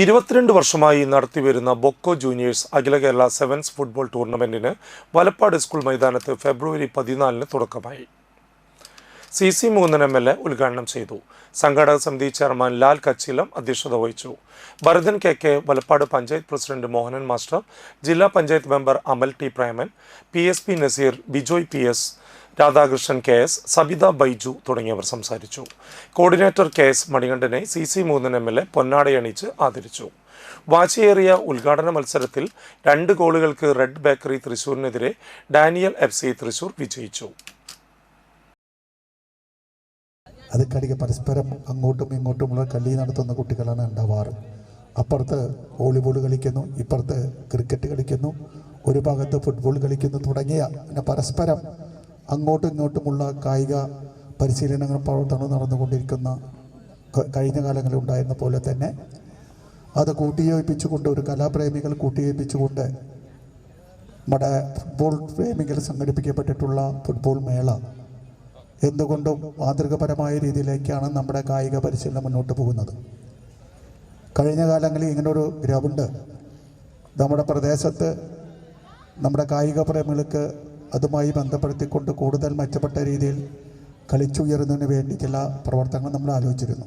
22 വർഷമായി നടത്തിവരുന്ന ബൊക്കോ ജൂനിയേഴ്സ് അഖില കേരള സെവൻസ് ഫുട്ബോൾ ടൂർണമെന്റിന് വലപ്പാട് സ്കൂൾ മൈതാനത്ത് ഫെബ്രുവരി 14 തുടക്കമായി. CC മൂന്നൻ MLA ഉദ്ഘാടനം ചെയ്തു. സംഘാടക സമിതി ചെയർമാൻ ലാൽ കച്ചിലം അധ്യക്ഷത വഹിച്ചു. Bharathan KK, Valappad panchayat president Mohanan master, ജില്ലാ panchayat member Amal T. Preman, PSP Naseer, Bijoy PS, Radhakrishnan KS, Sabitha Baiju തുടങ്ങിയവർ സംസാരിച്ചു. കോർഡിനേറ്റർ KS മണികണ്ഠനെ CC മൂന്നൻ MLA പൊന്നാടയണിച്ച് ആദരിച്ചു. വാശിയേറിയ ഉദ്ഘാടന മത്സരത്തിൽ 2 ഗോളുകൾക്ക് റെഡ് ബേക്കറി തൃശൂരിനെതിരെ ഡാനിയൽ FC തൃശൂർ വിജയിച്ചു. അതിനിടയ്ക്ക് പരസ്പരം അങ്ങോട്ടും ഇങ്ങോട്ടുമുള്ള കളി നടത്തുന്ന കുട്ടികളാണ് ഉണ്ടാവാറ്. അപ്പുറത്ത് വോളിബോൾ കളിക്കുന്നു, ഇപ്പുറത്ത് ക്രിക്കറ്റ് കളിക്കുന്നു, ഒരു ഭാഗത്ത് ഫുട്ബോൾ കളിക്കുന്നു തുടങ്ങിയ പരസ്പരം അങ്ങോട്ടും ഇങ്ങോട്ടുമുള്ള കായിക പരിശീലനങ്ങളും പ്രവർത്തനവും നടന്നുകൊണ്ടിരിക്കുന്ന കഴിഞ്ഞ കാലങ്ങളിൽ ഉണ്ടായിരുന്ന പോലെ തന്നെ അത് കൂട്ടിയോജിപ്പിച്ചുകൊണ്ട്, ഒരു കലാപ്രേമികൾ കൂട്ടിയോജിപ്പിച്ചുകൊണ്ട് നമ്മുടെ ഫുട്ബോൾ പ്രേമികൾ സംഘടിപ്പിക്കപ്പെട്ടിട്ടുള്ള ഫുട്ബോൾ മേള എന്തുകൊണ്ടും മാതൃകപരമായ രീതിയിലേക്കാണ് നമ്മുടെ കായിക പരിശീലനം മുന്നോട്ട് പോകുന്നത്. കഴിഞ്ഞ കാലങ്ങളിൽ ഇങ്ങനൊരു ഗ്രൗണ്ട് നമ്മുടെ പ്രദേശത്ത് നമ്മുടെ കായിക പ്രേമികൾക്ക് അതുമായി ബന്ധപ്പെടുത്തിക്കൊണ്ട് കൂടുതൽ മെച്ചപ്പെട്ട രീതിയിൽ കളിച്ചുയരുന്നതിന് വേണ്ടി ചില പ്രവർത്തനങ്ങൾ നമ്മൾ ആലോചിച്ചിരുന്നു.